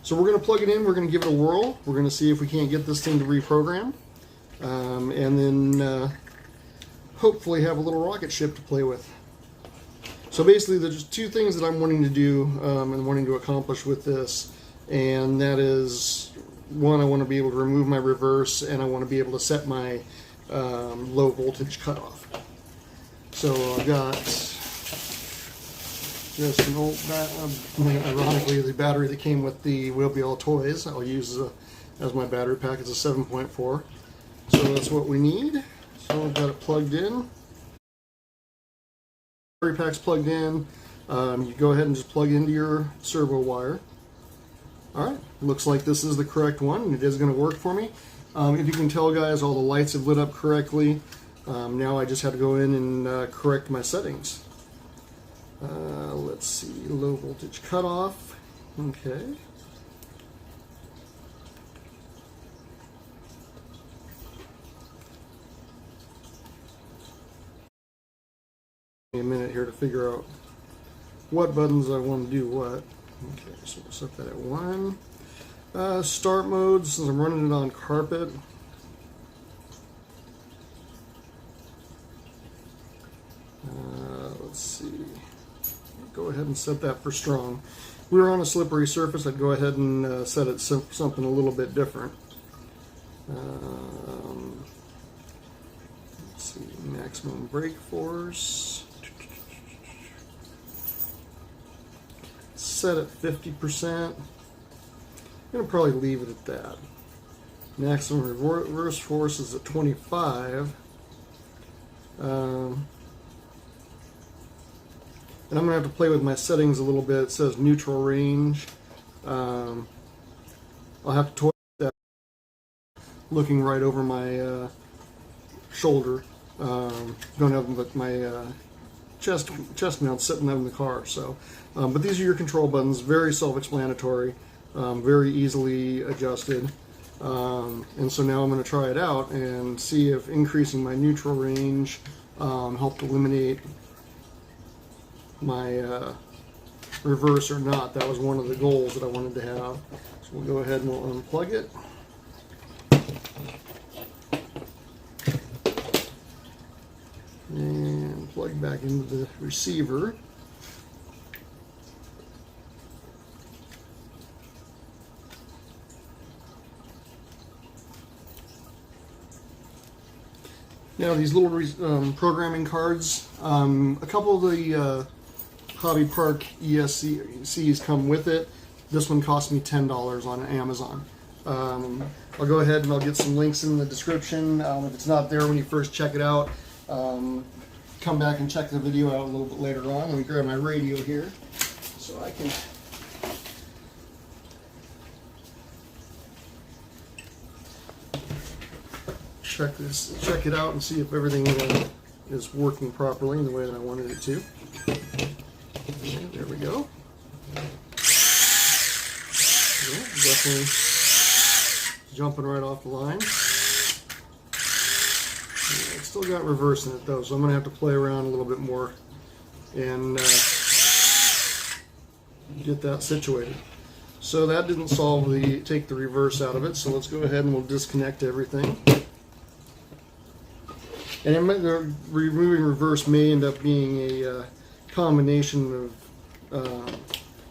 So we're going to plug it in, we're going to give it a whirl, we're going to see if we can't get this thing to reprogram, and then hopefully have a little rocket ship to play with. So basically there's just two things that I'm wanting to do and wanting to accomplish with this, and that is, one, I want to be able to remove my reverse, and I want to be able to set my low voltage cutoff. So I've got just an old, ironically, the battery that came with the Wheelball toys I'll use as my battery pack. It's a 7.4. So that's what we need. So I've got it plugged in. Battery pack's plugged in. You go ahead and just plug into your servo wire. Alright, looks like this is the correct one, and it is going to work for me. If you can tell, guys, all the lights have lit up correctly. Now I just have to go in and correct my settings. Let's see, low voltage cutoff. Okay. A minute here to figure out what buttons I want to do what. Okay, so we'll set that at 1. Start mode, since I'm running it on carpet. Let's see. Go ahead and set that for strong. If we were on a slippery surface, I'd go ahead and set it something a little bit different. Let's see, maximum brake force. Set at 50%. I'm going to probably leave it at that. Maximum reverse force is at 25. And I'm going to have to play with my settings a little bit. It says neutral range. I'll have to toy with that, looking right over my shoulder. Don't have my chest mount sitting out in the car. So, but these are your control buttons. Very self-explanatory. Very easily adjusted. And so now I'm going to try it out and see if increasing my neutral range helped eliminate my reverse or not. That was one of the goals that I wanted to have. So we'll go ahead and we'll unplug it. And plug back into the receiver. Now these little programming cards, a couple of the Hobbypark ESCs come with it. This one cost me $10 on Amazon. I'll go ahead and I'll get some links in the description. If it's not there when you first check it out, come back and check the video out a little bit later on. Let me grab my radio here so I can check it out and see if everything is working properly in the way that I wanted it to. Okay, there we go. Yeah, definitely jumping right off the line. Yeah, it's still got reverse in it though, so I'm going to have to play around a little bit more and get that situated. So that didn't take the reverse out of it, so let's go ahead and we'll disconnect everything. And removing reverse may end up being a combination of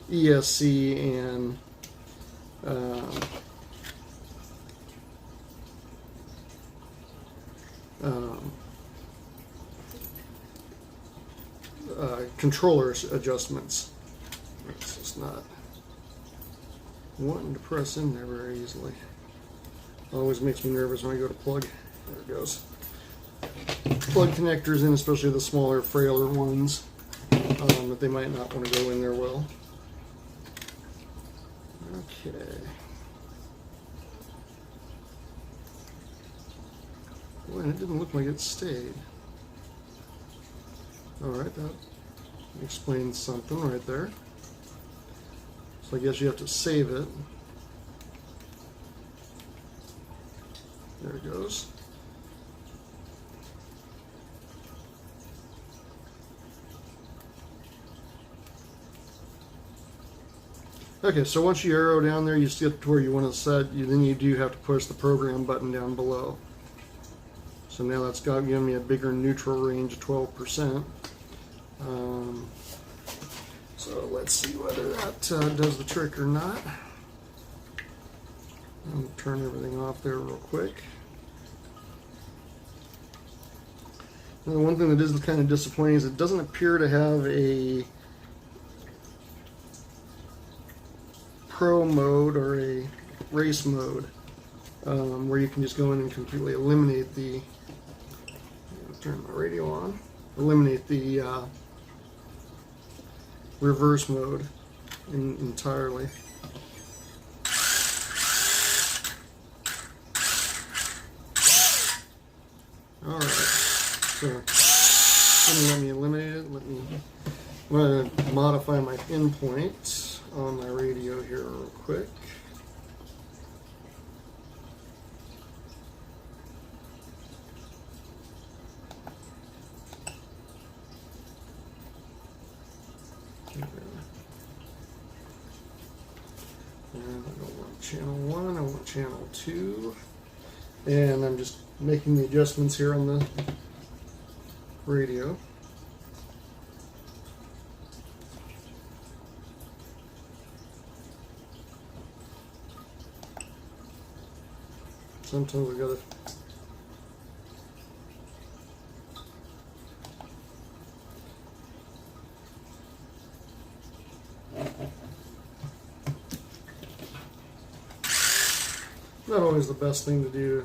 ESC and controller adjustments. It's just not wanting to press in there very easily. Always makes me nervous when I go to plug. There it goes. Plug connectors in, especially the smaller, frailer ones, that they might not want to go in there well. Okay. Boy, it didn't look like it stayed. Alright, that explains something right there. So I guess you have to save it. There it goes. Okay, so once you arrow down there, you get to where you want to set, then you do have to push the program button down below. So now that's given me a bigger neutral range of 12%. So let's see whether that does the trick or not. I'm going to turn everything off there real quick. Now, the one thing that is kind of disappointing is it doesn't appear to have a pro mode or a race mode where you can just go in and completely eliminate the, turn my radio on, eliminate the reverse mode entirely. Alright, so let me eliminate it. I'm going to modify my endpoint on my radio here real quick. And I don't want channel 1, I want channel 2. And I'm just making the adjustments here on the radio. Sometimes we gotta not always the best thing to do.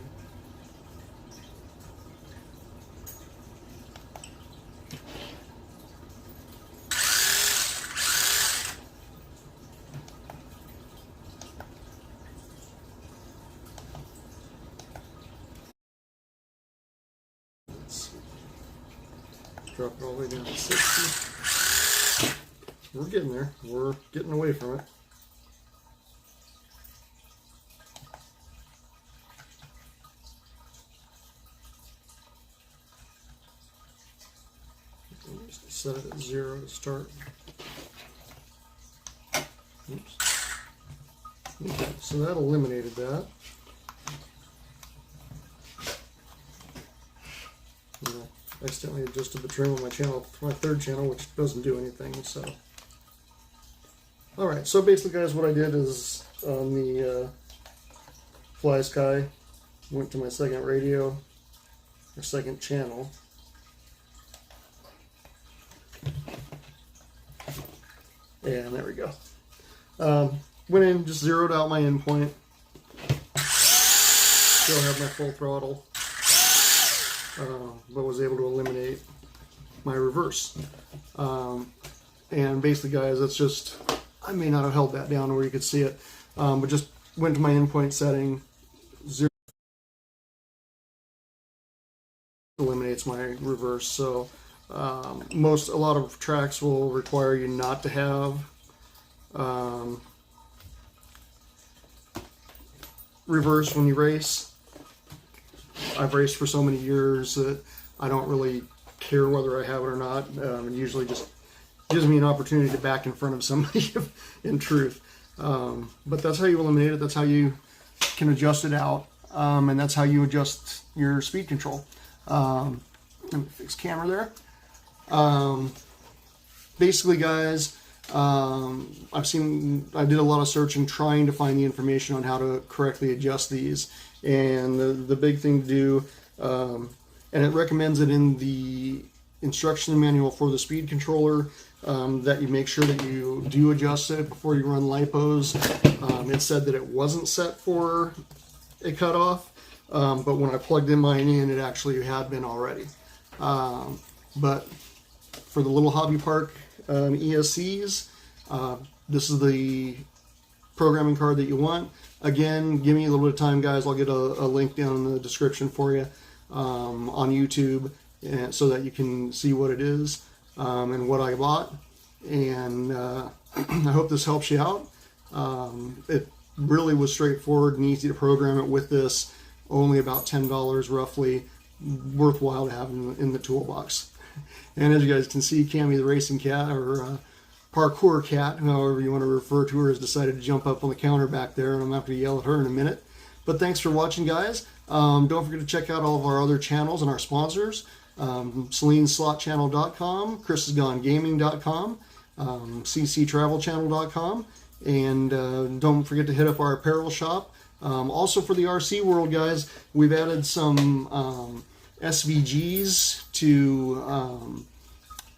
Drop it all the way down to 60. We're getting there. We're getting away from it. Just set it at 0 to start. Oops. Okay, so that eliminated that. I accidentally adjusted the trim on my channel, my third channel, which doesn't do anything. So, all right. So basically, guys, what I did is on the Fly Sky, went to my second radio, or second channel, and there we go. Went in, just zeroed out my endpoint. Still have my full throttle. But was able to eliminate my reverse. And basically, guys, that's just, I may not have held that down where you could see it, but just went to my endpoint setting, 0 eliminates my reverse. So a lot of tracks will require you not to have reverse when you race. I've raced for so many years that I don't really care whether I have it or not. It usually just gives me an opportunity to back in front of somebody in truth. But that's how you eliminate it. That's how you can adjust it out. And that's how you adjust your speed control. Let me fix camera there. Basically, guys, I did a lot of searching trying to find the information on how to correctly adjust these. And the big thing to do, and it recommends it in the instruction manual for the speed controller, that you make sure that you do adjust it before you run lipos. It said that it wasn't set for a cutoff, but when I plugged in mine in, it actually had been already. But for the little Hobbypark ESCs, this is the programming card that you want. Again, give me a little bit of time, guys. I'll get a link down in the description for you on YouTube, and so that you can see what it is and what I bought. And I hope this helps you out. It really was straightforward and easy to program it with this. Only about $10 roughly. Worthwhile to have in the toolbox. And as you guys can see, Cammy the racing cat, or parkour cat, however you want to refer to her, has decided to jump up on the counter back there, and I'm going to have to yell at her in a minute. But thanks for watching, guys. Don't forget to check out all of our other channels and our sponsors. CelineSlotChannel.com, ChrisIsGoneGaming.com, CCTravelChannel.com, and don't forget to hit up our apparel shop. Also for the RC world, guys, we've added some SVGs to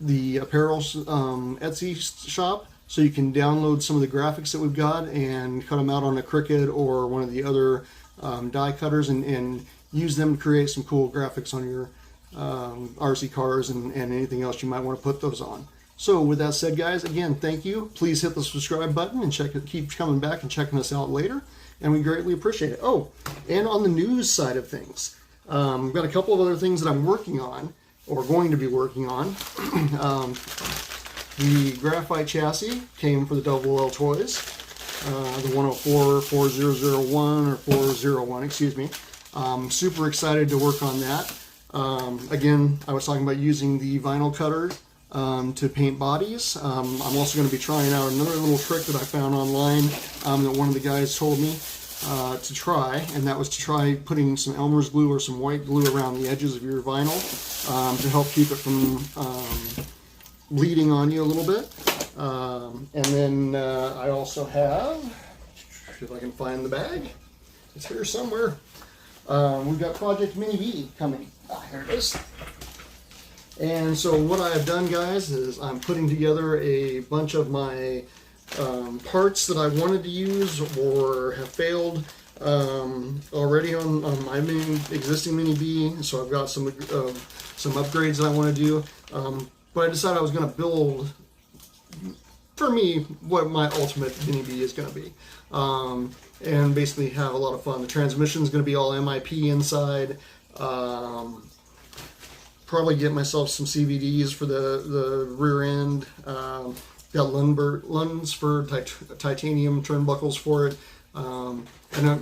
the apparel Etsy shop, so you can download some of the graphics that we've got and cut them out on a Cricut or one of the other die cutters and use them to create some cool graphics on your RC cars and anything else you might want to put those on. So with that said, guys, again, thank you. Please hit the subscribe button and keep coming back and checking us out later, and we greatly appreciate it. Oh, and on the news side of things, I've got a couple of other things that I'm working on or going to be working on. The graphite chassis came for the Double L Toys, the 104 4001 or 401, excuse me. Super excited to work on that. Again, I was talking about using the vinyl cutter to paint bodies. I'm also going to be trying out another little trick that I found online that one of the guys told me to try, and that was to try putting some Elmer's glue or some white glue around the edges of your vinyl to help keep it from bleeding on you a little bit. And then I also have, if I can find the bag, it's here somewhere. We've got Project Mini B coming. Here it is. And so what I have done, guys, is I'm putting together a bunch of my parts that I wanted to use or have failed already on my existing Mini B. So I've got some upgrades that I want to do. But I decided I was going to build, for me, what my ultimate Mini B is going to be. And basically have a lot of fun. The transmission is going to be all MIP inside. Probably get myself some CVDs for the rear end. Got Lunds for titanium turnbuckles for it. And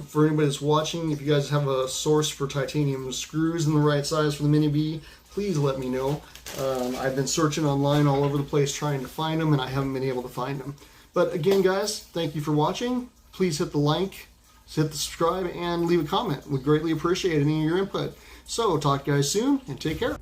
for anybody that's watching, if you guys have a source for titanium screws in the right size for the Mini B, please let me know. I've been searching online all over the place trying to find them, and I haven't been able to find them. But again, guys, thank you for watching. Please hit the like, hit the subscribe, and leave a comment. We'd greatly appreciate any of your input. So, talk to you guys soon, and take care.